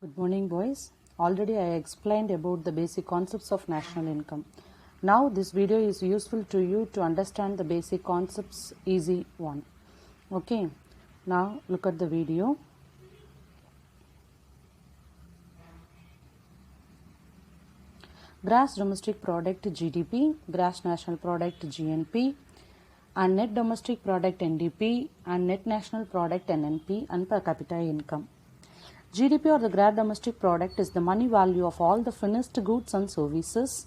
Good morning, boys. Already I explained about the basic concepts of national income. Now this video is useful to you to understand the basic concepts, easy one. Okay, now look at the video. Gross domestic product GDP, gross national product GNP, and net domestic product NDP, and net national product NNP, and per capita income. GDP or the gross domestic product is the money value of all the finished goods and services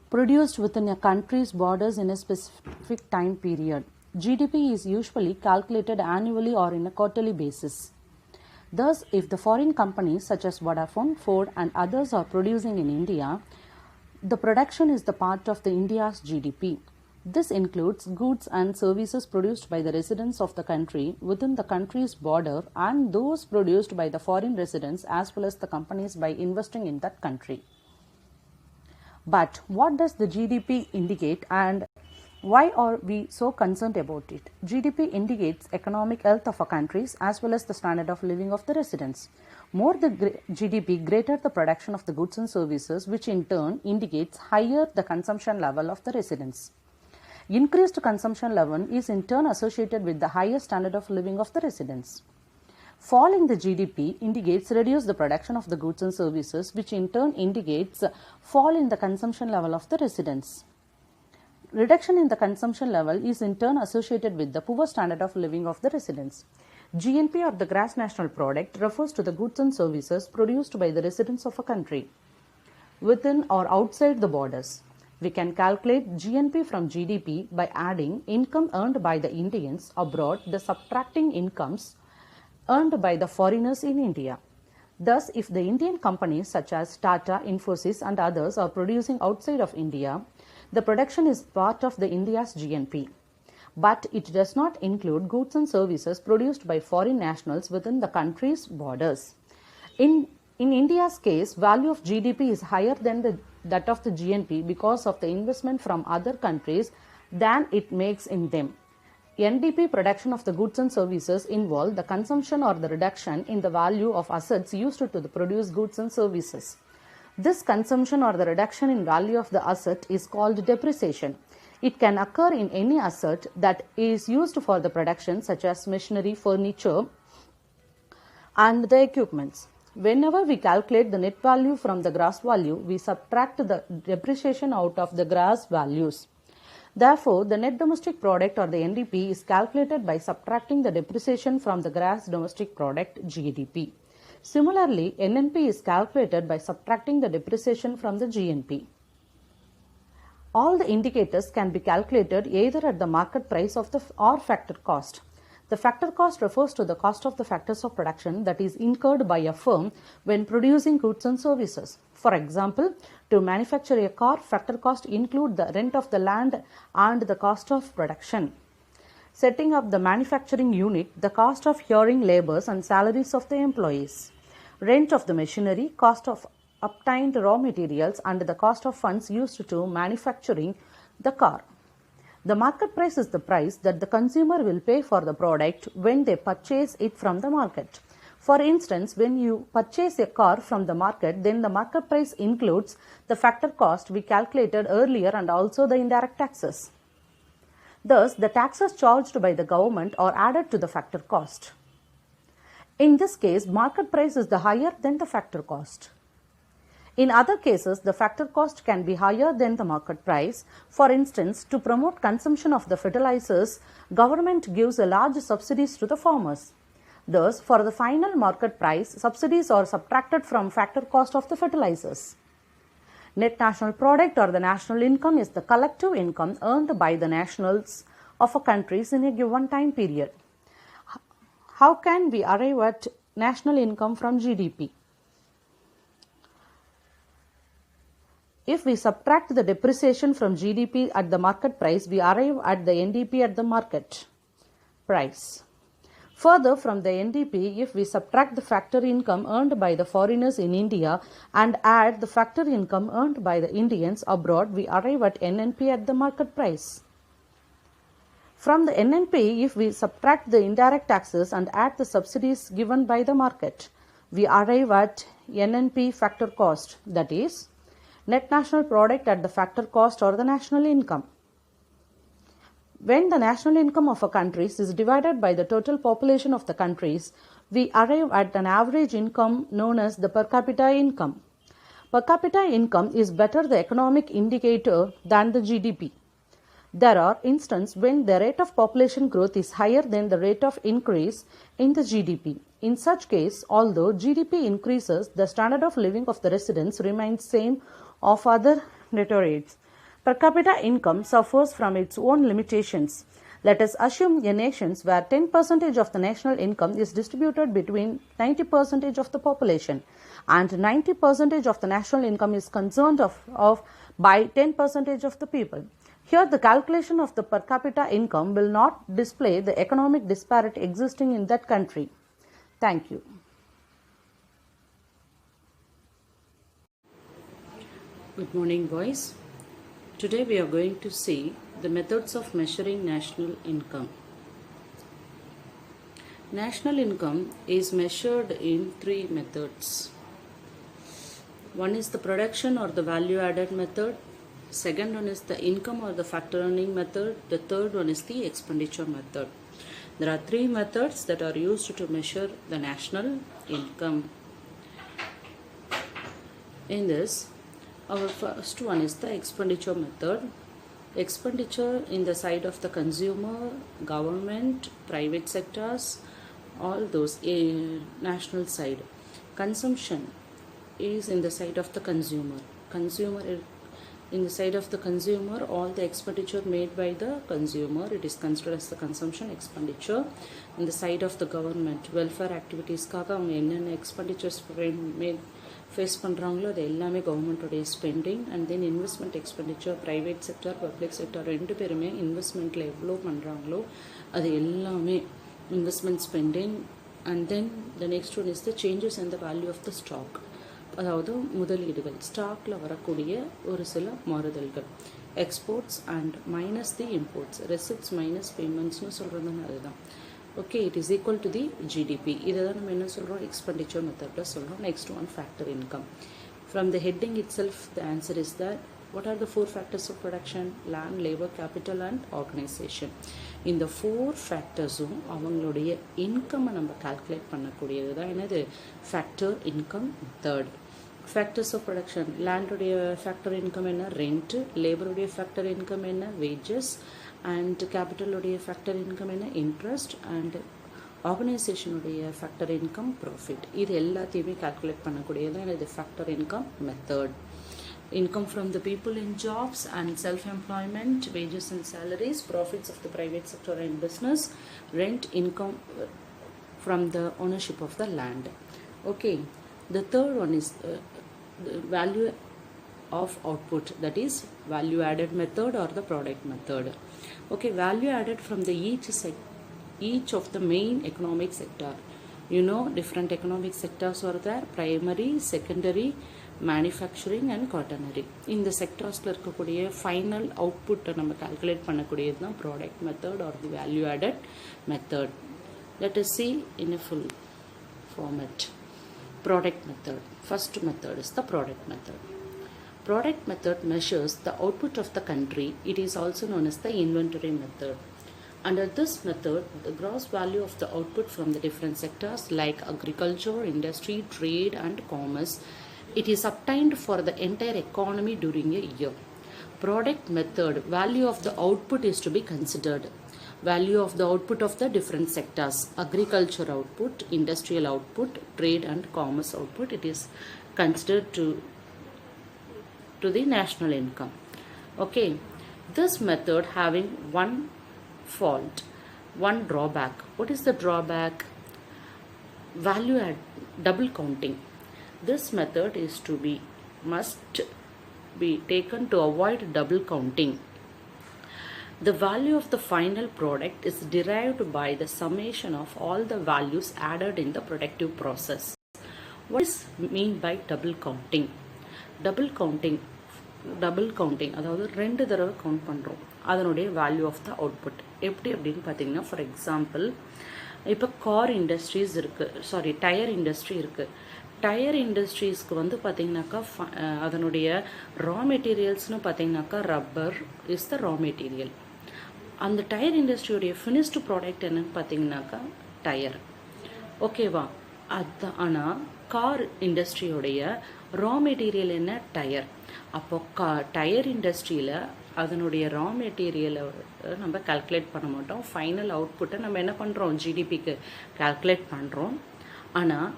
produced within a country's borders in a specific time period. GDP is usually calculated annually or in a quarterly basis. Thus, if the foreign companies such as Vodafone, Ford and others are producing in India, the production is the part of the India's GDP. This includes goods and services produced by the residents of the country within the country's border and those produced by the foreign residents as well as the companies by investing in that country. But what does the GDP indicate and why are we so concerned about it? GDP indicates economic health of a country as well as the standard of living of the residents. More the GDP, greater the production of the goods and services, which in turn indicates higher the consumption level of the residents. Increased consumption level is in turn associated with the higher standard of living of the residents. Fall in the GDP indicates reduce the production of the goods and services, which in turn indicates fall in the consumption level of the residents. Reduction in the consumption level is in turn associated with the poor standard of living of the residents. GNP or the gross national product refers to the goods and services produced by the residents of a country within or outside the borders. We can calculate GNP from GDP by adding income earned by the Indians abroad, the subtracting incomes earned by the foreigners in India. Thus, if the Indian companies such as Tata, Infosys and others are producing outside of India, the production is part of the India's GNP. But it does not include goods and services produced by foreign nationals within the country's borders. In India's case, value of GDP is higher than that of the GNP because of the investment from other countries than it makes in them. NDP production of the goods and services involve the consumption or the reduction in the value of assets used to produce goods and services. This consumption or the reduction in value of the asset is called depreciation. It can occur in any asset that is used for the production such as machinery, furniture and the equipments. Whenever we calculate the net value from the gross value, we subtract the depreciation out of the gross values. Therefore, the net domestic product or the NDP is calculated by subtracting the depreciation from the gross domestic product GDP. Similarly, NNP is calculated by subtracting the depreciation from the GNP. All the indicators can be calculated either at the market price of or factor cost. The factor cost refers to the cost of the factors of production that is incurred by a firm when producing goods and services. For example, to manufacture a car, factor cost include the rent of the land and the cost of production. Setting up the manufacturing unit, the cost of hiring laborers and salaries of the employees. Rent of the machinery, cost of obtained raw materials and the cost of funds used to manufacturing the car. The market price is the price that the consumer will pay for the product when they purchase it from the market. For instance, when you purchase a car from the market, then the market price includes the factor cost we calculated earlier and also the indirect taxes. Thus, the taxes charged by the government are added to the factor cost. In this case, market price is the higher than the factor cost. In other cases, the factor cost can be higher than the market price. For instance, to promote consumption of the fertilizers, government gives a large subsidies to the farmers. Thus, for the final market price, subsidies are subtracted from factor cost of the fertilizers. Net national product or the national income is the collective income earned by the nationals of a country in a given time period. How can we arrive at national income from GDP? If we subtract the depreciation from GDP at the market price, we arrive at the NDP at the market price. Further, from the NDP, if we subtract the factor income earned by the foreigners in India and add the factor income earned by the Indians abroad, we arrive at NNP at the market price. From the NNP, if we subtract the indirect taxes and add the subsidies given by the market, we arrive at NNP factor cost, that is, net national product at the factor cost or the national income. When the national income of a country is divided by the total population of the countries, we arrive at an average income known as the per capita income. Per capita income is better the economic indicator than the GDP. There are instances when the rate of population growth is higher than the rate of increase in the GDP. In such case, although GDP increases, the standard of living of the residents remains same of other deteriorates. Per capita income suffers from its own limitations. Let us assume a nation where 10% of the national income is distributed between 90% of the population and 90% of the national income is concerned of by 10% of the people. Here the calculation of the per capita income will not display the economic disparity existing in that country. Thank you. Good morning, boys. Today we are going to see the methods of measuring national income. National income is measured in three methods. One is the production or the value added method. Second one is the income or the factor earning method. The third one is the expenditure method. There are three methods that are used to measure the national income. In this, our first one is the expenditure method. Expenditure in the side of the consumer, government, private sectors, all those national side. Consumption is in the side of the consumer. In the side of the consumer, all the expenditure made by the consumer, it is considered as the consumption expenditure. In the side of the government, welfare activities காக அவங்க என்னென்ன expenditures made face பண்ணுறாங்களோ அது எல்லாமே கவர்மெண்ட்டோடைய spending. And then investment expenditure, private sector, public sector ரெண்டு பேருமே இன்வெஸ்ட்மெண்ட்டில் எவ்வளோ பண்ணுறாங்களோ அது எல்லாமே investment spending. And then the next one is the changes in the value of the stock, அதாவது முதலீடுகள், ஸ்டாக்கில் வரக்கூடிய ஒரு சில மாறுதல்கள். Exports and minus the imports, receipts minus பேமெண்ட்ஸ்னு சொல்கிறதுன்னு அதுதான். Okay, it is equal to the GDP. இதை தான் நம்ம என்ன சொல்கிறோம், எக்ஸ்பெண்டிச்சர் மெத்தடில் சொல்கிறோம். Next one factor income. From the heading it self the answer is that what are the four factors of production? Land, labor, capital and organization. இந்த four ஃபேக்டர்ஸும் அவங்களுடைய இன்கம்மை நம்ம கால்குலேட் பண்ணக்கூடியது தான் என்னது, factor income method. Factors of production, லேண்டுடைய factor income என்ன, ரெண்ட்டு. லேபருடைய ஃபேக்டர் இன்கம் என்ன, வேஜஸ். அண்ட் கேபிட்டலுடைய ஃபேக்டர் இன்கம் என்ன, இன்ட்ரெஸ்ட். அண்ட் ஆர்கனைசேஷனுடைய ஃபேக்டர் இன்கம் ப்ராஃபிட். இது எல்லாத்தையுமே கால்குலேட் பண்ணக்கூடியது தான் இது factor income method. Income from the people in jobs and self-employment, wages and salaries, profits of the private sector and business, rent, income from the ownership of the land. Okay, the third one is the value of output, that is value added method or the product method. Okay, value added from the each of the main economic sector. You know, different economic sectors are there: primary, secondary, manufacturing and காட்டனரி. இந்த செக்டார்ஸில் இருக்கக்கூடிய final அவுட்புட்டை நம்ம calculate பண்ணக்கூடியது தான் product method or the value added method. Let us see in a full format. Product method. First method is the product method. Product method measures the output of the country. It is also known as the inventory method. Under this method, the gross value of the output from the different sectors like agriculture, industry, trade and commerce, it is obtained for the entire economy during a year. Product method, value of the output is to be considered. Value of the output of the different sectors: agriculture output, industrial output, trade and commerce output, it is considered to the national income. Okay, this method having one fault, one drawback. What is the drawback? Value add, double counting. This method is to be must be taken to avoid double counting. The value of the final product is derived by the summation of all the values added in the productive process. What is mean by double counting? Double counting அதாவது ரெண்டு தடவை count பண்ணுறோம் அதனுடைய value of the output. எப்படி அப்படின்னு பார்த்தீங்கன்னா, for example இப்போ car industries இருக்குது, சாரி டயர் இண்டஸ்ட்ரி இருக்குது. டயர் இண்டஸ்ட்ரீஸ்க்கு வந்து பார்த்திங்கனாக்கா அதனுடைய ரா மெட்டீரியல்ஸ்னு பார்த்திங்கனாக்கா rubber is the raw material. அந்த டயர் இண்டஸ்ட்ரியோடைய ஃபினிஷ்டு ப்ராடக்ட் என்னன்னு பார்த்தீங்கன்னாக்கா டயர். ஓகேவா? அதுதான். ஆனால் கார் இண்டஸ்ட்ரியோடைய ரா மெட்டீரியல் என்ன? டயர். அப்போ டயர் இண்டஸ்ட்ரியில் அதனுடைய ரா மெட்டீரியலை நம்ம கால்குலேட் பண்ண மாட்டோம். ஃபைனல் அவுட்புட்டை நம்ம என்ன பண்ணுறோம்? ஜிடிபிக்கு கால்குலேட் பண்ணுறோம். ஆனால்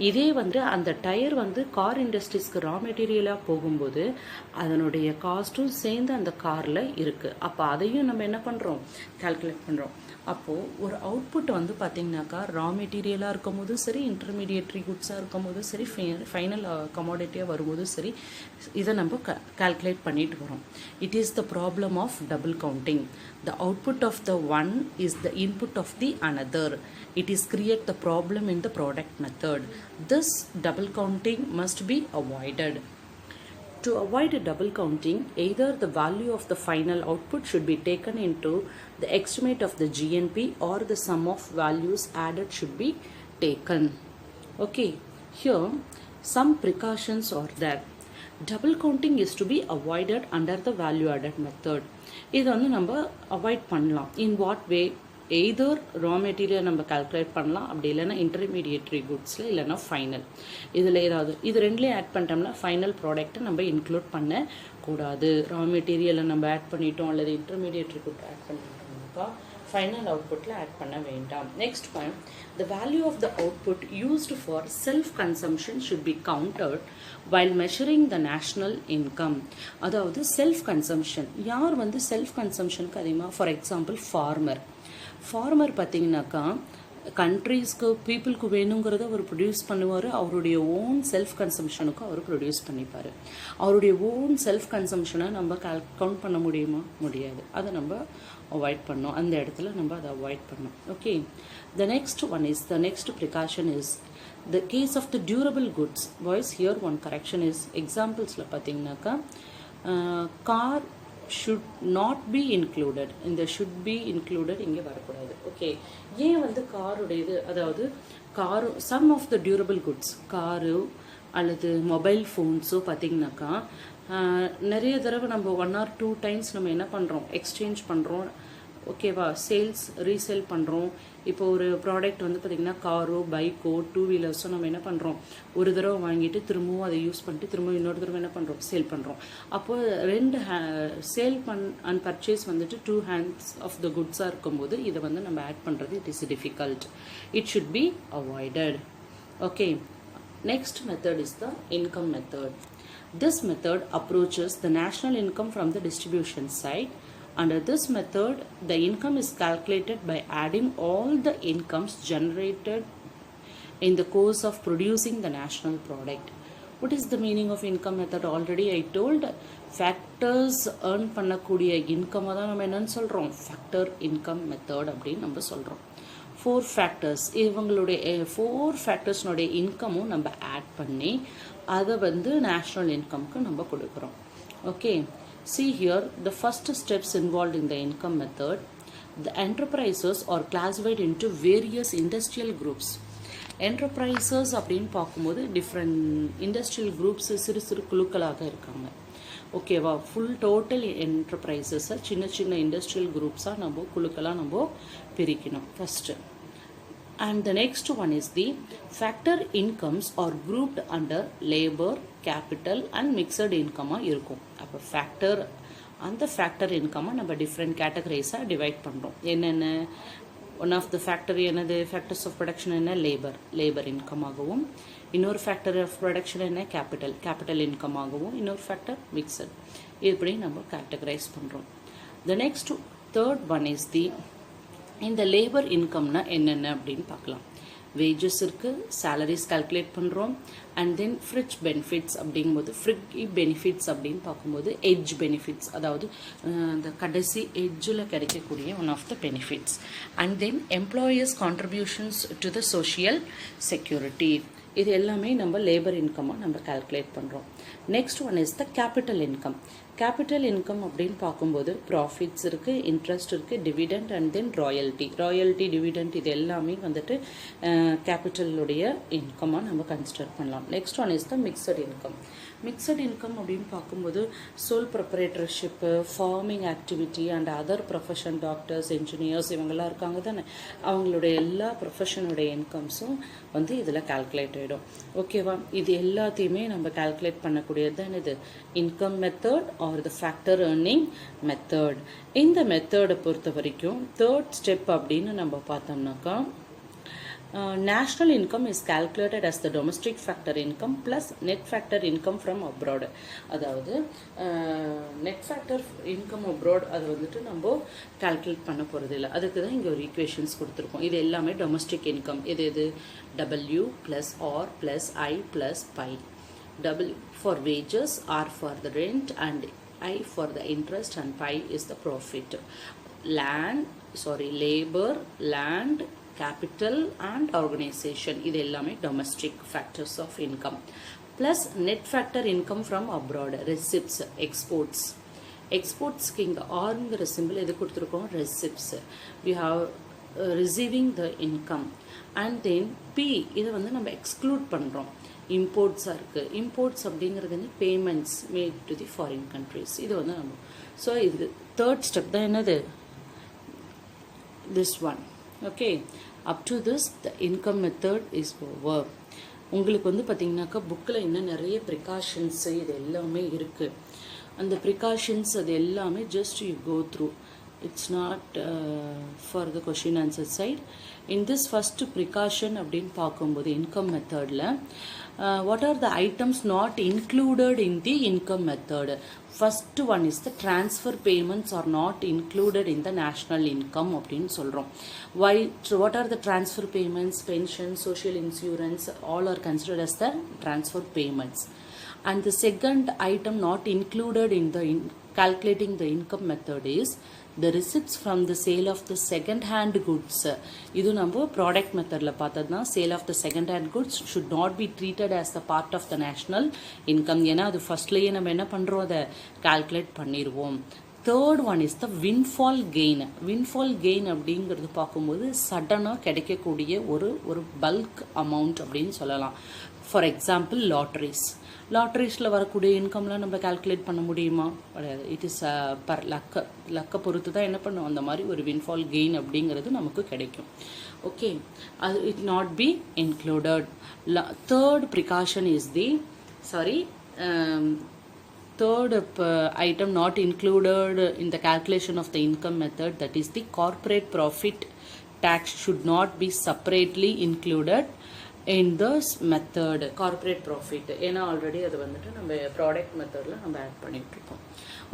இதே வந்து அந்த டயர் வந்து கார் இண்டஸ்ட்ரீஸ்க்கு ரா மெட்டீரியலாக போகும்போது அதனுடைய காஸ்ட்டும் சேர்ந்து அந்த காரில் இருக்குது. அப்போ அதையும் நம்ம என்ன பண்ணுறோம்? கால்குலேட் பண்ணுறோம். அப்போது ஒரு அவுட்புட் வந்து பார்த்திங்கனாக்கா ரா மெட்டீரியலாக இருக்கும் போதும் சரி, இன்டர்மீடியேட்ரி குட்ஸாக இருக்கும் போதும் சரி, ஃபைனல் கமாடிட்டியாக வரும்போதும் சரி, இதை நம்ம கால்குலேட் பண்ணிட்டு வரோம். It is the problem of double counting. The output of the one is the input of the another. It is create the problem in the product method. This double counting must be avoided. To avoid double counting, either the value of the final output should be taken into the estimate of the GNP or the sum of values added should be taken. Okay, here some precautions are there. Double counting is to be avoided under the value added method. இது வந்து நம்ம avoid பண்ணலாம். In what way? Either raw material நம்ம calculate பண்ணலாம், அப்படி இல்லைன்னா இன்டர்மீடியேட்ரி குட்ஸில், இல்லைன்னா final. இதில் ஏதாவது இது ரெண்டுலேயும் ஆட் பண்ணிட்டோம்னா ஃபைனல் ப்ராடக்ட்டை நம்ம இன்க்ளூட் பண்ணக்கூடாது. ரா மெட்டீரியலை நம்ம ஆட் பண்ணிட்டோம் அல்லது இன்டர்மீடியேட்ரி குட் ஆட் பண்ணிட்டோம்னாக்கா ஃபைனல் அவுட்புட்டில் ஆட் பண்ண வேண்டாம். Next point, the value of the output used for self-consumption should be counted while measuring the national income. அதாவது செல்ஃப் கன்சம்ஷன். யார் வந்து செல்ஃப் கன்சம்ஷனுக்கு அதிகமாக? ஃபார் எக்ஸாம்பிள் ஃபார்மர் பார்த்தீங்கன்னாக்கா கண்ட்ரீஸ்க்கு பீப்புளுக்கு வேணுங்கிறத அவர் ப்ரொடியூஸ் பண்ணுவார். அவருடைய ஓன் செல்ஃப் கன்சம்ஷனுக்கும் அவர் ப்ரொடியூஸ் பண்ணிப்பார். அவருடைய ஓன் செல்ஃப் கன்சம்ஷனை நம்ம கவுண்ட் பண்ண முடியுமா? முடியாது. அதை நம்ம அவாய்ட் பண்ணோம். அந்த இடத்துல நம்ம அதை அவாய்ட் பண்ணோம். Okay, the next precaution is the case of the durable goods. Boys, here one correction is examples-ல பார்த்தீங்கன்னாக்கா car should not be included. இந்த should be included இங்கே வரக்கூடாது. ஓகே, ஏன் வந்து காருடையது, அதாவது car some of the durable goods, car அல்லது mobile ஃபோன்ஸோ பார்த்தீங்கன்னாக்கா நிறைய தடவை நம்ம 1 or 2 times நம்ம என்ன பண்ணுறோம்? எக்ஸ்சேஞ்ச் பண்ணுறோம். ஓகேவா? சேல்ஸ் ரீசேல் பண்ணுறோம். இப்போ ஒரு ப்ராடக்ட் வந்து பார்த்திங்கன்னா காரோ பைக்கோ 2 வீலர்ஸோ நம்ம என்ன பண்ணுறோம்? ஒரு தடவை வாங்கிட்டு திரும்பவும் அதை யூஸ் பண்ணிட்டு திரும்பவும் இன்னொரு தடவை என்ன பண்ணுறோம்? சேல் பண்ணுறோம். அப்போது சேல் அண்ட் பர்ச்சேஸ் வந்துட்டு 2 hands ஆஃப் த குட்ஸாக இருக்கும்போது இதை வந்து நம்ம ஆட் பண்ணுறது it is difficult. It should be avoided. Okay, next method is the income method. This method approaches the national income from the distribution side. Under this method, the income is calculated by adding all the incomes generated in the course of producing the national product. What is the meaning of income method? Already I told, factors earn பண்ணக்கூடிய income தான் நம்ம என்னன்னு சொல்கிறோம்? factor income method அப்படின்னு நம்ம சொல்கிறோம். 4 factors, இவங்களுடைய 4 factorsனுடைய இன்கமும் நம்ம ஆட் பண்ணி அதை வந்து நேஷ்னல் இன்கம்க்கு நம்ம கொடுக்குறோம். Okay, see here the first steps involved in the income method. The enterprises are classified into various industrial groups. Enterprises அப்படின்னு பார்க்கும்போது டிஃப்ரெண்ட் இண்டஸ்ட்ரியல் குரூப்ஸ் சிறு சிறு குழுக்களாக இருக்காங்க. ஓகேவா? ஃபுல் டோட்டல் என்டர்பிரைசஸை சின்ன சின்ன இண்டஸ்ட்ரியல் குரூப்ஸாக நம்ம குழுக்களாக நம்ம பிரிக்கணும் first. And the next one is the factor incomes are grouped under labor, capital and mixed income இருக்கும். அப்போ factor அந்த factor income நம்ம different categories-ஆ divide பண்ணுறோம். என்னென்ன? ஒன் ஆஃப் த ஃபேக்டரி என்னது? ஃபேக்டர்ஸ் ஆஃப் ப்ரொடக்ஷன் என்ன? லேபர் இன்கம் ஆகவும், இன்னொரு ஃபேக்டர் ஆஃப் ப்ரொடக்ஷன் என்ன? கேபிட்டல் இன்கம் ஆகவும், இன்னொரு ஃபேக்டர் மிக்சட். இப்படி நம்ம கேட்டகரைஸ் பண்ணுறோம். The next third one is the இந்த லேபர் இன்கம்னா என்னென்ன அப்படின்னு பார்க்கலாம். வேஜஸ் இருக்குது, சேலரிஸ் கால்குலேட் பண்ணுறோம். அண்ட் தென் ஃப்ரிட்ஜ் பெனிஃபிட்ஸ் அப்படிங்கும்போது ஃப்ரிட்ஜ் பெனிஃபிட்ஸ் அப்படின்னு பார்க்கும்போது எட்ஜ் பெனிஃபிட்ஸ், அதாவது இந்த கடைசி எட்ஜில் கிடைக்கக்கூடிய one of the benefits. And then employers contributions to the social security. இது எல்லாமே நம்ம லேபர் இன்கமாக நம்ம கால்குலேட் பண்ணுறோம். Next one is the capital income. Capital income அப்படின்னு பார்க்கும்போது ப்ராஃபிட்ஸ் இருக்குது, இன்ட்ரெஸ்ட் இருக்குது, dividend and then royalty dividend இது எல்லாமே வந்துட்டு கேபிட்டலுடைய இன்கமாக நம்ம கன்சிடர் பண்ணலாம். Next one is the mixed income அப்படின்னு பார்க்கும்போது sole proprietorship, farming activity and other profession, doctors, engineers இவங்கெல்லாம் இருக்காங்க தானே, அவங்களுடைய எல்லா ப்ரொஃபஷனுடைய இன்கம்ஸும் வந்து இதில் கால்குலேட் ஆகிடும். ஓகேவா, இது எல்லாத்தையுமே நம்ம கால்குலேட் பண்ணக்கூடியது தான் இது இன்கம் மெத்தட் ஆர் த ஃபேக்டர் ஏர்னிங் மெத்தட். இந்த மெத்தடை பொறுத்த வரைக்கும் தேர்ட் ஸ்டெப் அப்படின்னு நம்ம பார்த்தோம்னாக்கா national income is calculated as the domestic factor income plus net factor income from abroad. அதாவது net factor income abroad அது வந்துட்டு நம்ம கால்குலேட் பண்ண போகிறது இல்லை, அதுக்கு தான் இங்கே ஒரு ஈக்குவேஷன்ஸ் கொடுத்துருக்கோம். இது எல்லாமே டொமஸ்டிக் இன்கம். இது W plus R plus I plus pi. W for wages, R for the rent and I for the interest and pi is the profit. Labor, land, capital and organization இது எல்லாமே domestic factors of income plus net factor income from abroad, receipts, exports இங்க ஆர்ங்கிற simple எது கொடுத்துருக்கோம், receipts. we have receiving the income and then P இதை வந்து நம்ம exclude பண்ணுறோம். இம்போர்ட்ஸாக இருக்குது. இம்போர்ட்ஸ் அப்படிங்கிறது வந்து payments made to the foreign countries. இது வந்து நம்ம ஸோ இது தேர்ட் ஸ்டெப் தான் என்னது, this one. okay, up to this the income method is over. உங்களுக்கு வந்து பார்த்தீங்கன்னாக்கா புக்கில் இன்னும் நிறைய ப்ரிகாஷன்ஸ் இது எல்லாமே இருக்குது. அந்த ப்ரிகாஷன்ஸ் அது எல்லாமே just you go through, it's not for the question answer side. In this first precaution அப்படின்னு பார்க்கும்போது இன்கம் மெத்தடில் what are the items not included in the income method? First one is the transfer payments are not included in the national income அப்படின்னு சொல்கிறோம். Why? What are the transfer payments? Pension, social insurance, all are considered as the transfer payments. And the second item not included in the calculating the income method is the receipts from the sale of the second hand goods. இது நம்ம product மெத்தடில் பார்த்ததுனா sale of the second hand goods should not be treated as the part of the national income. ஏன்னா அது ஃபர்ஸ்ட்லேயே நம்ம என்ன பண்ணுறோம், அதை கால்குலேட் பண்ணிடுவோம். Third one is the windfall gain அப்படிங்கிறது பார்க்கும்போது சடனாக கிடைக்கக்கூடிய ஒரு பல்க் அமௌண்ட் அப்படின்னு சொல்லலாம். ஃபார் எக்ஸாம்பிள் லாட்ரிஸில் வரக்கூடிய இன்கம்லாம் நம்ம கால்குலேட் பண்ண முடியுமா? கிடையாது. இட் இஸ் பர் லக்கை பொறுத்து தான் என்ன பண்ணும், அந்த மாதிரி ஒரு வின்ஃபால் கெயின் அப்படிங்கிறது நமக்கு கிடைக்கும். ஓகே, அது it not be included. Third precaution is the third item not included in the calculation of the income method, that is the corporate profit tax should not be separately included in this method. Corporate profit ஏன்னா already அது வந்துட்டு நம்ம product மெத்தடில் நம்ம add பண்ணிட்டு இருக்கோம்.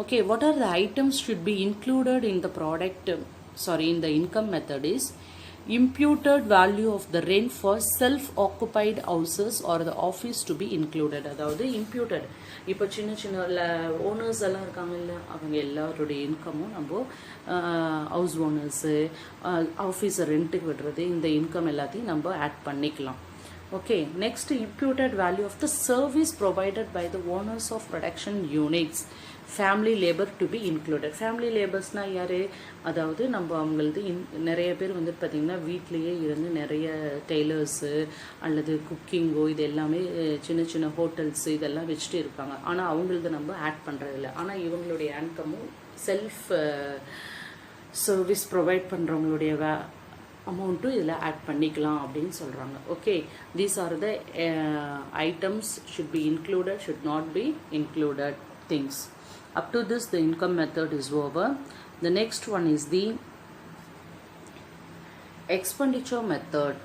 Okay, what are the items should be included in the income method is imputed value of the rent for self-occupied houses or the office to be included. அதாவது imputed, இப்போ சின்ன ஓனர்ஸ் எல்லாம் இருக்காங்க இல்லை, அவங்க எல்லாருடைய இன்கமும் நம்ம ஹவுஸ் ஓனர்ஸு, ஆஃபீஸை ரெண்ட்டுக்கு விடுறது, இந்த இன்கம் எல்லாத்தையும் நம்ம ஆட் பண்ணிக்கலாம். Okay, next imputed value of the service provided by the owners of production units, family labor to be included. family laborsனா யாரு, அதாவது நம்ம அவங்களது நிறைய பேர் வந்து பார்த்திங்கன்னா வீட்லேயே இருந்து நிறைய டெய்லர்ஸு அல்லது குக்கிங்கோ இது எல்லாமே சின்ன ஹோட்டல்ஸு இதெல்லாம் வச்சுட்டு இருக்காங்க. ஆனால் அவங்களது நம்ம ஆட் பண்ணுறதில்ல. ஆனால் இவங்களுடைய இன்கமும் செல்ஃப் சர்வீஸ் ப்ரொவைட் பண்ணுறவங்களுடைய அமௌண்ட்டும் இதில் ஆட் பண்ணிக்கலாம் அப்படின்னு சொல்கிறாங்க. Okay, these are the items should be included, should not be included things. Up to this the income method is over. The next one is the expenditure method.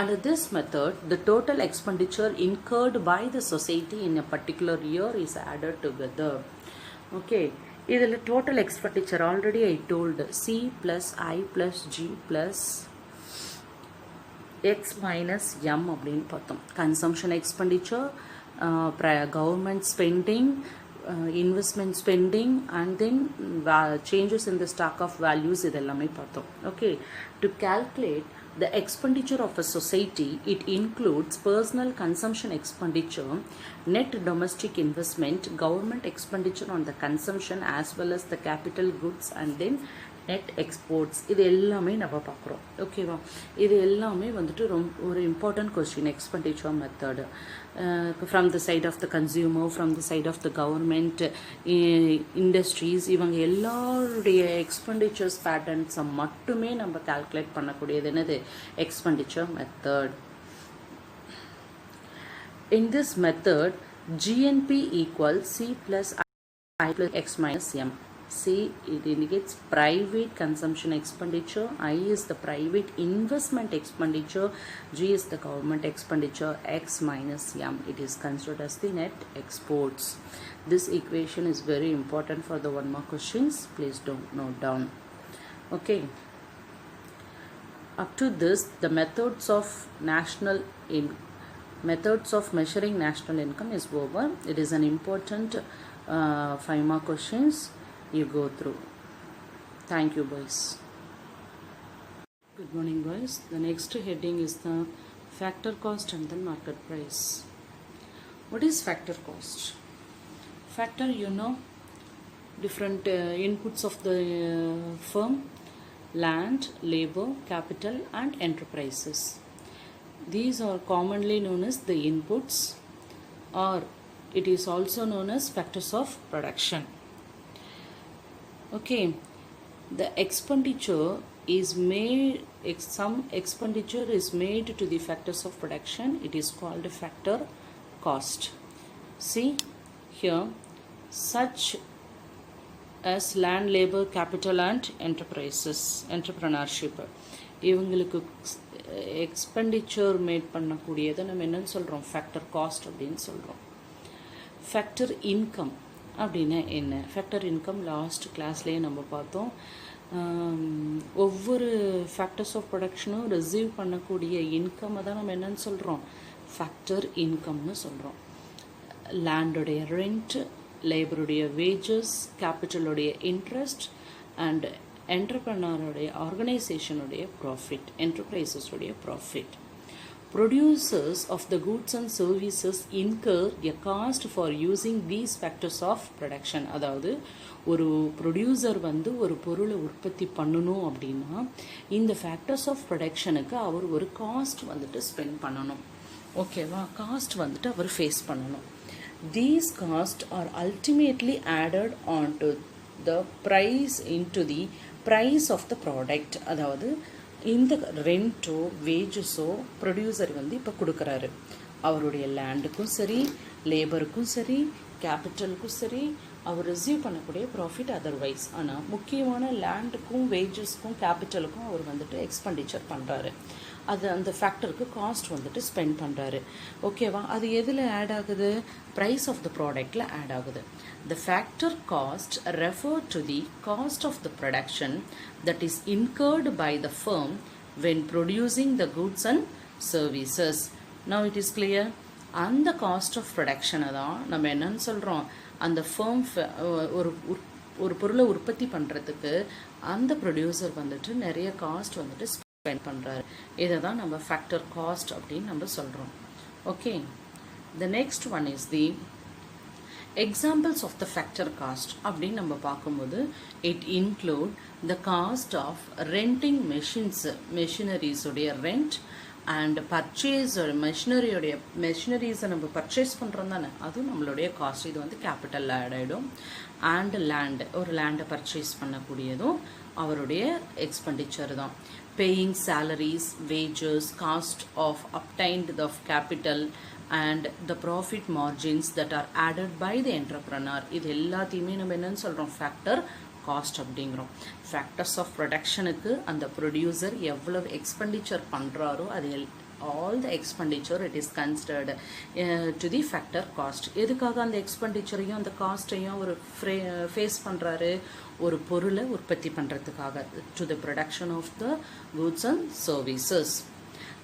Under this method, the total expenditure incurred by the society in a particular year is added together. Okay, இதில் total expenditure already I told C plus I plus G plus X minus M அப்படின்னு பார்த்தோம். Consumption expenditure, government spending, investment spending and then changes in the stock of values இதெல்லாமே பார்த்தோம். Okay, to calculate The expenditure of a society, it includes personal consumption expenditure, net domestic investment, government expenditure on the consumption as well as the capital goods, and then net exports. இது எல்லாமே நம்ம பார்க்குறோம். ஓகேவா? இது எல்லாமே வந்துட்டு ஒரு important question. Expenditure method from the side of the consumer, from the side of the government, industries, இவங்க எல்லாருடைய எக்ஸ்பெண்டிச்சர்ஸ் பேட்டர்ன்ஸை மட்டுமே நம்ம கால்குலேட் பண்ணக்கூடியது என்னது? Expenditure method. In this method, GNP equals C plus I plus X minus M. C, it indicates private consumption expenditure, I is the private investment expenditure, G is the government expenditure, X minus M, it is considered as the net exports. This equation is very important for the 1 mark questions. Please don't note down. Okay. Up to this, the methods of measuring national income is over. It is an important 5 mark questions you go through. Thank you, boys. Good morning, boys. The next heading is the factor cost and then market price. What is factor cost? Factor, you know, different inputs of the firm: land, labor, capital, and enterprises. These are commonly known as the inputs, or it is also known as factors of production. Okay, the expenditure is made, some expenditure is made to the factors of production. It is called a factor cost. See here, such as land, labor, capital, and enterprises, entrepreneurship. இவங்களுக்கு expenditure mat பண்ணக்கூடியதை நம்ம என்னன்னு சொல்கிறோம்? Factor cost அப்படின்னு சொல்கிறோம். Factor income அப்படின்னா என்ன? Factor income last கிளாஸ்லேயே நம்ம பார்த்தோம். ஒவ்வொரு ஃபேக்டர்ஸ் ஆஃப் ப்ரொடக்ஷனும் ரிசீவ் பண்ணக்கூடிய இன்கம்மை தான் நம்ம என்னன்னு சொல்கிறோம்? ஃபேக்டர் இன்கம்னு சொல்கிறோம். லேண்டுடைய ரெண்ட், லேபருடைய வேஜஸ், கேபிட்டலுடைய இன்ட்ரெஸ்ட், அண்ட் என்டர்பிரனருடைய ஆர்கனைசேஷனுடைய ப்ராஃபிட், என்டர்பிரைசஸுடைய profit. Producers of the goods and services incur a cost for using these factors of production. அதாவது ஒரு ப்ரொடியூசர் வந்து ஒரு பொருளை உற்பத்தி பண்ணணும் அப்படின்னா இந்த ஃபேக்டர்ஸ் ஆஃப் ப்ரொடக்ஷனுக்கு அவர் ஒரு காஸ்ட் வந்துட்டு ஸ்பெண்ட் பண்ணணும். ஓகேவா? காஸ்ட் வந்துட்டு அவர் ஃபேஸ் பண்ணணும். These costs are ultimately added onto the price into the price of the product. அதாவது இந்த ரெண்ட்டோ வேஜஸோ ப்ரொடியூசர் வந்து இப்போ கொடுக்குறாரு. அவருடைய லேண்டுக்கும் சரி, லேபருக்கும் சரி, கேபிட்டலுக்கும் சரி, அவர் ரிசீவ் பண்ணக்கூடிய ப்ராஃபிட் அதர்வைஸ். ஆனால் முக்கியமான லேண்டுக்கும் வேஜஸ்க்கும் கேபிட்டலுக்கும் அவர் வந்துட்டு எக்ஸ்பெண்டிச்சர் பண்ணுறாரு. அது அந்த ஃபேக்டருக்கு காஸ்ட் வந்துட்டு ஸ்பெண்ட் பண்ணுறாரு. ஓகேவா? அது எதில் ஆட் ஆகுது? ப்ரைஸ் ஆஃப் த ப்ராடக்டில் ஆட் ஆகுது. The factor cost refer to the cost of the production that is incurred by the firm when producing the goods and services. Now it is clear. அந்த cost of ப்ரொடக்ஷனை தான் நம்ம என்னன்னு சொல்கிறோம்? அந்த firm ஒரு பொருளை உற்பத்தி பண்ணுறதுக்கு அந்த ப்ரொடியூசர் வந்துட்டு நிறைய காஸ்ட் வந்துட்டு ஸ்பெண்ட் பண்ணுறாரு. இதை தான் நம்ம ஃபேக்டர் காஸ்ட் அப்படின்னு நம்ம சொல்கிறோம். Okay, the next one is the examples of the factor cost அப்படின்னு நம்ம பார்க்கும்போது it include the cost of renting மெஷினரிஸுடைய ரெண்ட் அண்ட் பர்ச்சேஸ் மெஷினரிஸை நம்ம பர்ச்சேஸ் பண்ணுறோம் தானே, அதுவும் நம்மளுடைய காஸ்ட். இது வந்து கேபிட்டல் ஆட் ஆகிடும். அண்ட் லேண்டு, ஒரு லேண்டை பர்ச்சேஸ் பண்ணக்கூடியதும் அவருடைய எக்ஸ்பெண்டிச்சர் தான். Paying salaries, wages, cost of obtained of capital and the profit margins that are added by the entrepreneur. இது எல்லாத்தையுமே நம்ம என்னன்னு சொல்கிறோம்? ஃபேக்டர் காஸ்ட் அப்படிங்கிறோம். ஃபேக்டர்ஸ் ஆஃப் ப்ரொடக்ஷனுக்கு அந்த ப்ரொடியூசர் எவ்வளவு எக்ஸ்பெண்டிச்சர் பண்ணுறாரோ அது all the expenditure it is considered to the factor cost. எதுக்காக அந்த எக்ஸ்பெண்டிச்சரையும் அந்த காஸ்ட்டையும் ஒரு ஃபேஸ் பண்ணுறாரு? ஒரு பொருளை உற்பத்தி பண்ணுறதுக்காக, to the production of the goods and services.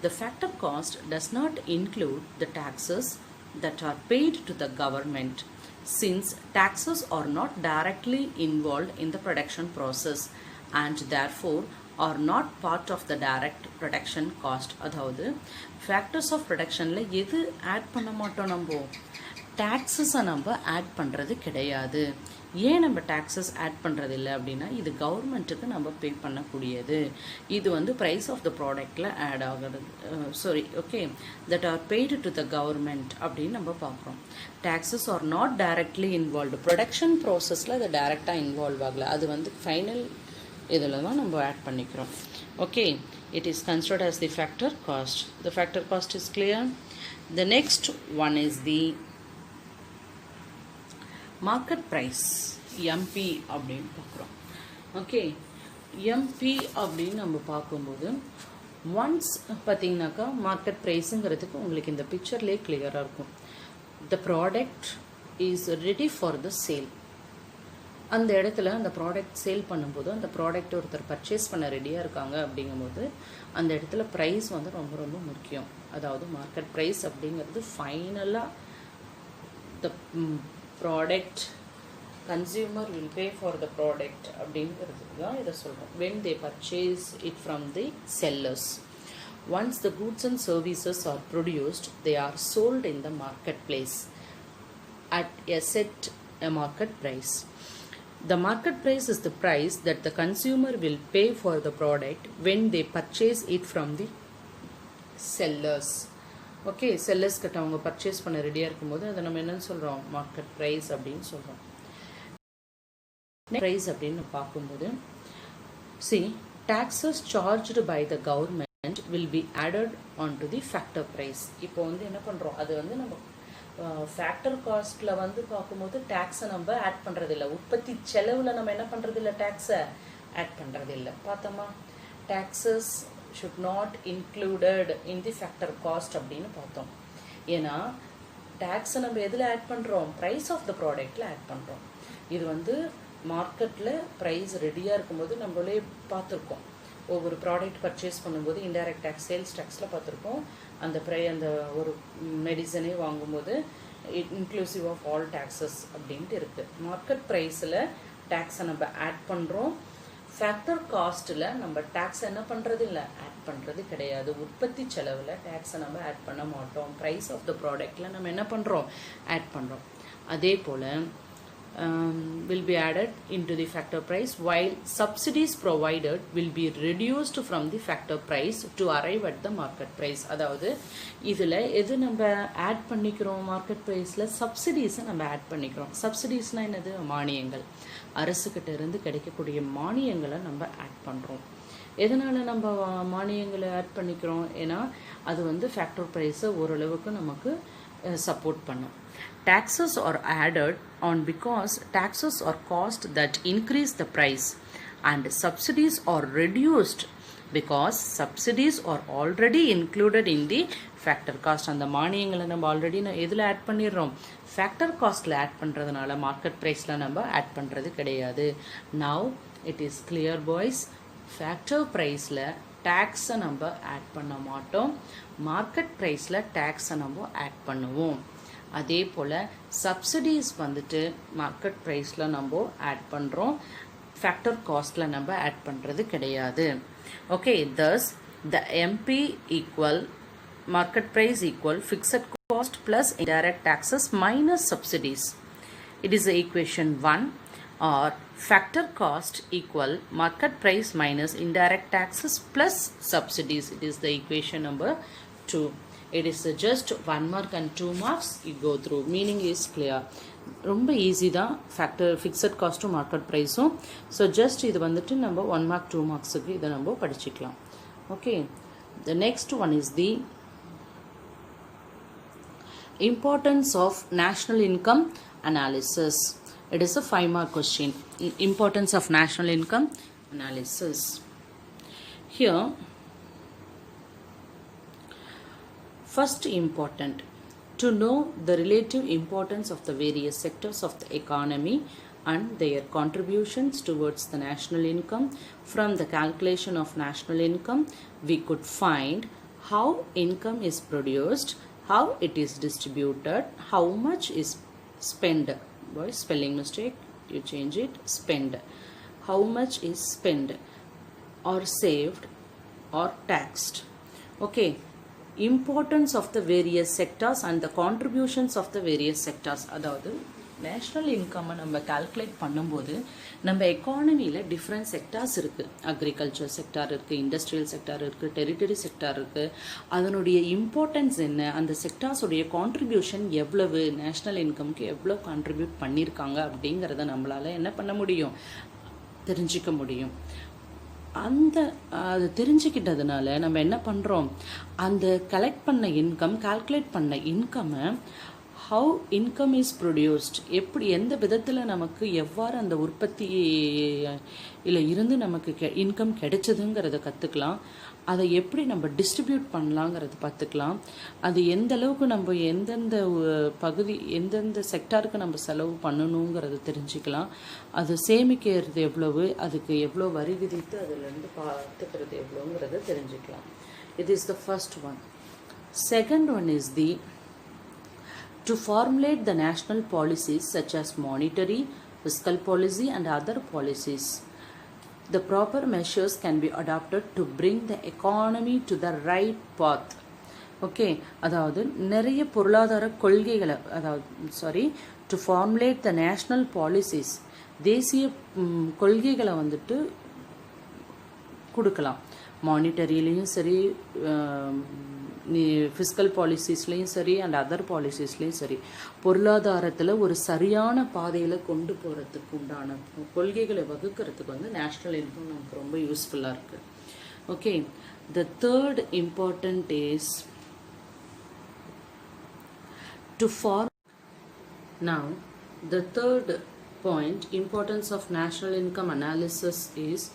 The factor cost does not include the taxes that are paid to the government, since taxes are not directly involved in the production process and therefore are not part of the direct production cost. அதாவது factors of productionல எது add பண்ண மாட்டோம் நம்ம taxes நம்ம add பண்றது கிடையாது. ஏன் நம்ம taxes ஆட் பண்றது இல்லை அப்படின்னா இது கவர்மெண்ட்டுக்கு நம்ம பே பண்ணக்கூடியது. இது வந்து price of the productல ஆட் ஆகிறது sorry okay that are paid to the government அப்படின்னு நம்ம பார்க்குறோம். taxes are not directly involved. production processல அது டைரக்டாக இன்வால்வ் ஆகல. அது வந்து ஃபைனல் இதில் தான் நம்ம ஆட் பண்ணிக்கிறோம். okay it is considered as the factor cost. The factor cost is clear. The next one is the market price, MP அப்படின்னு பார்க்குறோம். ஓகே MP அப்படின்னு நம்ம பார்க்கும்போது ஒன்ஸ் பார்த்தீங்கன்னாக்கா மார்க்கெட் ப்ரைஸுங்கிறதுக்கு உங்களுக்கு இந்த பிக்சர்லேயே கிளியராக இருக்கும். The product is ready for the sale. அந்த இடத்துல அந்த ப்ராடக்ட் சேல் பண்ணும்போது அந்த ப்ராடக்ட் ஒருத்தர் பர்ச்சேஸ் பண்ண ரெடியாக இருக்காங்க அப்படிங்கும்போது அந்த இடத்துல ப்ரைஸ் வந்து ரொம்ப ரொம்ப முக்கியம். அதாவது மார்க்கெட் ப்ரைஸ் அப்படிங்கிறது ஃபைனலாக the product consumer will pay for the product அப்படிங்கிறதுக்கு தான் இதை சொல்கிறோம். When they purchase it from the sellers. Once the goods and services R produced they are sold in the market place at a set a market price. The market price is the price that the consumer will pay for the product when they purchase it from the sellers. Okay sellers கிட்ட அவங்க purchase பண்ண ரெடியாக இருக்கும்போது அதை நம்ம என்னன்னு சொல்கிறோம் market price அப்படின்னு சொல்கிறோம். ப்ரைஸ் அப்படின்னு பார்க்கும்போது see taxes charged by the government will be added onto the factor price. இப்போ வந்து என்ன பண்ணுறோம் அது வந்து நம்ம ஃபேக்டர் காஸ்ட்டில் வந்து பார்க்கும்போது டேக்ஸை நம்ம ஆட் பண்ணுறதில்ல. உற்பத்தி செலவில் நம்ம என்ன பண்ணுறதில்ல டேக்ஸை ஆட் பண்ணுறதில்ல. பார்த்தோமா taxes should not included in the factor cost அப்படின்னு பார்த்தோம். ஏன்னா டேக்ஸை நம்ம எதில் ஆட் பண்ணுறோம் ப்ரைஸ் ஆஃப் த ப்ராடக்டில் ஆட் பண்ணுறோம். இது வந்து மார்க்கெட்டில் ப்ரைஸ் ரெடியாக இருக்கும்போது நம்மளே பார்த்துருக்கோம். ஒவ்வொரு ப்ராடக்ட் பர்ச்சேஸ் பண்ணும்போது இன்டைரக்ட் டேக்ஸ் சேல்ஸ் டேக்ஸில் பார்த்துருக்கோம். அந்த அந்த ஒரு மெடிசனே வாங்கும்போது இன்க்ளூசிவ் ஆஃப் ஆல் டேக்ஸஸ் அப்படின்ட்டு இருக்குது. மார்க்கெட் ப்ரைஸில் டேக்ஸை நம்ம ஆட் பண்ணுறோம். ஃபேக்டர் காஸ்ட்டில் நம்ம டேக்ஸ் என்ன பண்ணுறது இல்லை ஆட் பண்ணுறது கிடையாது. உற்பத்தி செலவில் டேக்ஸை நம்ம ஆட் பண்ண மாட்டோம். ப்ரைஸ் ஆஃப் த ப்ராடக்டில் நம்ம என்ன பண்ணுறோம் ஆட் பண்ணுறோம். அதே போல் will be added into the factor price while subsidies provided will be reduced from the factor price to arrive at the market price. அதாவது இதில் எது நம்ம ஆட் பண்ணிக்கிறோம் மார்க்கெட் ப்ரைஸில் சப்சிடிஸை நம்ம ஆட் பண்ணிக்கிறோம். சப்சிடிஸ்னால் என்னது மானியங்கள். அரசுக்கிட்ட இருந்து கிடைக்கக்கூடிய மானியங்களை நம்ம ஆட் பண்ணுறோம். எதனால் நம்ம மானியங்களை ஆட் பண்ணிக்கிறோம் ஏன்னா அது வந்து ஃபேக்டர் ப்ரைஸை ஓரளவுக்கு நமக்கு சப்போர்ட் பண்ணும். Taxes are added on because taxes are cost that increase the price and subsidies are reduced because subsidies are already included in the factor cost. அந்த மானியங்களை நம்ம ஆல்ரெடி எதில் ஆட் பண்ணிடுறோம் ஃபேக்டர் காஸ்ட்டில் ஆட் பண்ணுறதுனால market ப்ரைஸில் நம்ம add பண்ணுறது கிடையாது. Now it is clear boys. Factor ப்ரைஸில் டேக்ஸை நம்ம ஆட் பண்ண மாட்டோம். மார்க்கெட் ப்ரைஸில் டேக்ஸை நம்ம ஆட் பண்ணுவோம். அதே போல் சப்சிடிஸ் வந்துட்டு மார்க்கெட் ப்ரைஸில் நம்ம ஆட் பண்ணுறோம். ஃபேக்டர் காஸ்ட்டில் நம்ம ஆட் பண்ணுறது கிடையாது. Okay thus the MP equal market price equal fixed cost plus indirect taxes minus subsidies. It is equation 1 or factor cost equal market price minus indirect taxes plus subsidies. It is the equation number 2. It is just 1 mark and 2 marks you go through. Meaning is clear. ரொம்ப easy தான் factor fixed காஸ்ட்டும் market ப்ரைஸும். So just இது வந்துட்டு நம்ம 1 mark 2 marksக்கு இதை நம்ம படிச்சுக்கலாம். Okay the next one is the importance of national income analysis. It is a 5 mark question. Importance of national income analysis. Here first important to know the relative importance of the various sectors of the economy and their contributions towards the national income. From the calculation of national income we could find how income is produced, how it is distributed, how much is spent. Boy, spelling mistake, you change it, spend. How much is spent. or saved or taxed. Okay, importance of the various sectors and the contributions of the various sectors. அதாவது national இன்கம்மை நம்ம calculate பண்ணும்போது நம்ம எக்கானமியில் different sectors இருக்குது. Agriculture sector இருக்குது, industrial sector இருக்குது, territory sector இருக்குது. அதனுடைய importance என்ன, அந்த செக்டார்ஸுடைய கான்ட்ரிபியூஷன் எவ்வளவு, நேஷ்னல் இன்கம்க்கு எவ்வளோ கான்ட்ரிபியூட் பண்ணியிருக்காங்க அப்படிங்கிறத நம்மளால் என்ன பண்ண முடியும், தெரிஞ்சிக்க முடியும். அது தெரிஞ்சுக்கிட்டதுனால நம்ம என்ன பண்ணுறோம், அந்த கலெக்ட் பண்ண இன்கம், கால்குலேட் பண்ண இன்கம்மை ஹவு இன்கம் இஸ் ப்ரொடியூஸ்ட், எப்படி எந்த விதத்தில் நமக்கு எவ்வாறு அந்த உற்பத்தி இருந்து நமக்கு இன்கம் கிடைச்சதுங்கிறத கற்றுக்கலாம். அதை எப்படி நம்ம டிஸ்ட்ரிபியூட் பண்ணலாங்கிறத பார்த்துக்கலாம். அது எந்த அளவுக்கு நம்ம எந்தெந்த பகுதி எந்தெந்த செக்டாருக்கு நம்ம செலவு பண்ணணுங்கிறத தெரிஞ்சுக்கலாம். அது சேமிக்கிறது எவ்வளவு, அதுக்கு எவ்வளோ வரி விதித்து அதிலேருந்து பார்த்துக்கிறது எவ்வளோங்கிறத தெரிஞ்சுக்கலாம். It is the first one. Second one is to formulate the national policies such as monetary, fiscal policy and other policies. The proper measures can be adopted to bring the economy to the right path. Okay, அதாவது நிறைய பொருளாதார கொள்கைகளை, to formulate the national policies, தேசிய கொள்கைகளை வந்துட்டு கொடுக்கலாம். மானிட்டரியிலையும் சரி, fiscal பாலிசிஸ்லேயும் சரி அண்ட் அதர் பாலிசிஸ்லேயும் சரி, பொருளாதாரத்தில் ஒரு சரியான பாதையில் கொண்டு போகிறதுக்கு உண்டான கொள்கைகளை வகுக்கிறதுக்கு வந்து நேஷ்னல் இன்கம் நமக்கு ரொம்ப யூஸ்ஃபுல்லாக இருக்குது. Okay, the third important is to form. Now the third point, importance of national income analysis is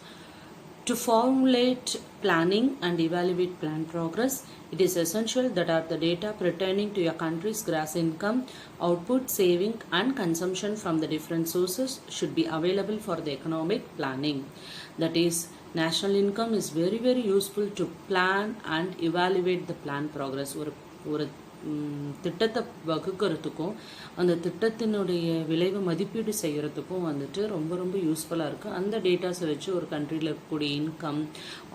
to formulate planning and evaluate plan progress. It is essential that the data pertaining to your country's gross income, output, saving and consumption from the different sources should be available for the economic planning. That is, national income is very very useful to plan and evaluate the plan progress. ஒரு திட்டத்தை வகுக்கிறதுக்கும் அந்த திட்டத்தினுடைய விளைவை மதிப்பீடு செய்கிறதுக்கும் வந்துட்டு ரொம்ப ரொம்ப யூஸ்ஃபுல்லாக இருக்குது. அந்த டேட்டாஸை வச்சு ஒரு கண்ட்ரியில் இருக்கக்கூடிய இன்கம்,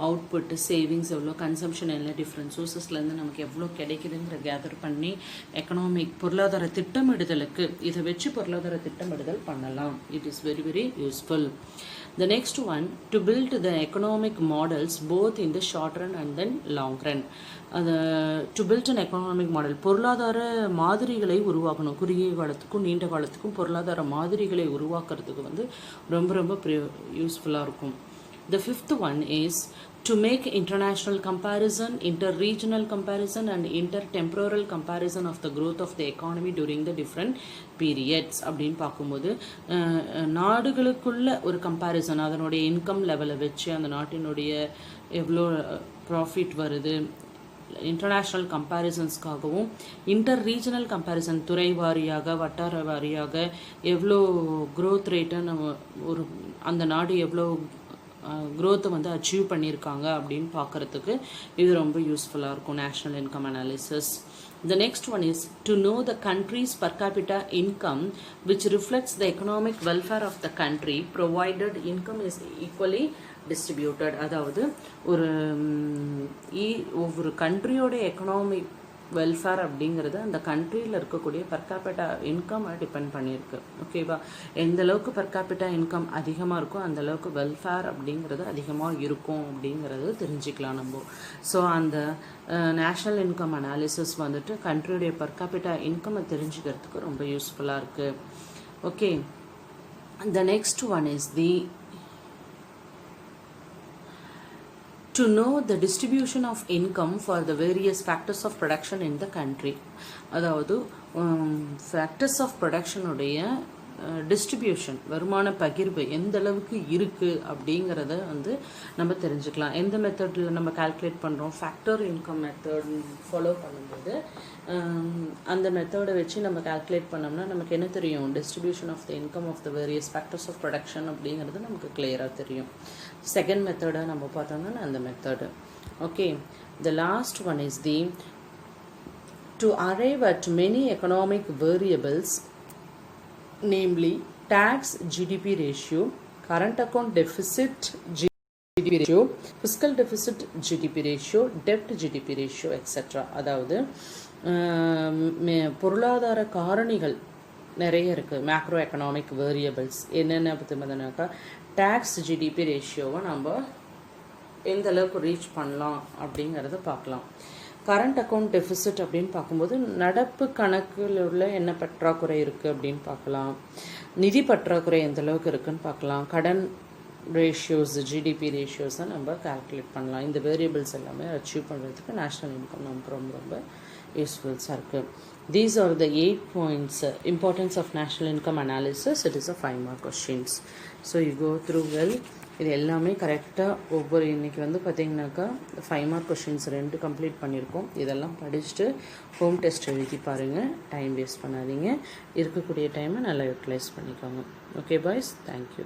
அவுட்புட்டு, சேவிங்ஸ் எவ்வளோ, கன்சம்ஷன் என்ன, டிஃப்ரெண்ட் சோர்ஸஸ்லேருந்து நமக்கு எவ்வளோ கிடைக்குதுங்கிற கேதர் பண்ணி எக்கனாமிக் பொருளாதார திட்டமிடுதலுக்கு இதை வச்சு பொருளாதார திட்டமிடுதல் பண்ணலாம். It is very very useful. The next one, to build the economic models both in the short run and then long run. To build an economic model, பொருளாதார மாதிரிகளை உருவாக்கணும். குறுகிய காலத்துக்கும் நீண்ட காலத்துக்கும் பொருளாதார மாதிரிகளை உருவாக்குறதுக்கு வந்து ரொம்ப ரொம்ப யூஸ்ஃபுல்லாக இருக்கும். The fifth one is to make international comparison, inter-regional comparison and inter-temporal comparison of the growth of the economy during the different periods. அப்படின்னு பார்க்கும்போது நாடுகளுக்குள்ள ஒரு கம்பேரிசன், அதனுடைய இன்கம் லெவலை வச்சு அந்த நாட்டினுடைய எவ்வளோ ப்ராஃபிட் வருது, இன்டர்நேஷ்னல் கம்பேரிசன்ஸ்க்காகவும் இன்டர் ரீஜனல் கம்பேரிசன், துறை வாரியாக வட்டார வாரியாக எவ்வளோ க்ரோத் ரேட்டை நம்ம ஒரு அந்த நாடு எவ்வளோ க்ரோத்தை வந்து அச்சீவ் பண்ணியிருக்காங்க அப்படின்னு பார்க்குறதுக்கு இது ரொம்ப யூஸ்ஃபுல்லாக இருக்கும், national income analysis. The next one is to know the country's per capita income which reflects the economic welfare of the country provided income is equally distributed. அதாவது ஒவ்வொரு கண்ட்ரியோட எக்கனாமிக் வெல்ஃபேர் அப்படிங்கிறது அந்த கண்ட்ரியில் இருக்கக்கூடிய பர் கேபிட்டா இன்கம் டிபெண்ட் பண்ணியிருக்கு. ஓகேவா, எந்த அளவுக்கு பர் கேபிட்டா இன்கம் அதிகமாக இருக்கோ அந்த அளவுக்கு வெல்ஃபேர் அப்படிங்கிறது அதிகமாக இருக்கும் அப்படிங்கிறது தெரிஞ்சுக்கலாம் நம்ம. ஸோ அந்த நேஷ்னல் இன்கம் அனாலிசிஸ் வந்துட்டு கண்ட்ரியுடைய பர் கேபிட்டா இன்கம்மை தெரிஞ்சுக்கிறதுக்கு ரொம்ப யூஸ்ஃபுல்லாக இருக்குது. Okay, the next one is to know the distribution of income for the various factors of production in the country. அதாவது factors of production உடைய டிஸ்ட்ரிபியூஷன், வருமான பகிர்வு எந்த அளவுக்கு இருக்குது அப்படிங்கிறத வந்து நம்ம தெரிஞ்சுக்கலாம். எந்த மெத்தடில் நம்ம கால்குலேட் பண்ணுறோம், ஃபேக்டர் இன்கம் மெத்தட் ஃபாலோ பண்ணும்போது அந்த மெத்தடை வச்சு நம்ம கால்குலேட் பண்ணோம்னா நமக்கு என்ன தெரியும், distribution of the income of the various factors of production அப்படிங்கிறது நமக்கு கிளியராக தெரியும். செகண்ட் மெத்தடை நம்ம பார்த்தோம்னா அந்த method. Okay, the last one is to arrive at many economic variables, namely tax GDP ratio, current account deficit GDP GDP ratio, fiscal deficit GDP ratio, debt GDP ratio, etc. அதாவது பொருளாதார காரணிகள் நிறைய இருக்குது. Macro economic variables என்னென்ன பார்த்தீங்கன்னாக்கா tax GDP ரேஷியோவை நம்ம எந்த அளவுக்கு ரீச் பண்ணலாம் அப்படிங்கிறத பார்க்கலாம். கரண்ட் அக்கௌண்ட் டெஃபிசிட் அப்படின்னு பார்க்கும்போது நடப்பு கணக்கில் உள்ள என்ன பற்றாக்குறை இருக்குது அப்படின்னு பார்க்கலாம். நிதி பற்றாக்குறை எந்த அளவுக்கு இருக்குதுன்னு பார்க்கலாம். கடன் ரேஷியோஸ் ஜிடிபி ரேஷியோஸை நம்ம கால்குலேட் பண்ணலாம். இந்த வேரியபிள்ஸ் எல்லாமே அச்சீவ் பண்ணுறதுக்கு நேஷ்னல் இன்கம் நமக்கு ரொம்ப ரொம்ப யூஸ்ஃபுல்ஸாக இருக்குது. These are the 8 points. Importance of national income analysis. It is a 5 mark questions. So you go through well. இது எல்லாமே கரெக்டாக ஒவ்வொரு இன்றைக்கி வந்து பார்த்திங்கனாக்கா 5 mark questions 2 கம்ப்ளீட் பண்ணியிருக்கோம். இதெல்லாம் படிச்சுட்டு ஹோம் டெஸ்ட் எழுதி பாருங்கள். டைம் வேஸ்ட் பண்ணாதீங்க. இருக்கக்கூடிய டைமை நல்லா யூட்டிலைஸ் பண்ணிக்கோங்க. Okay boys, thank you.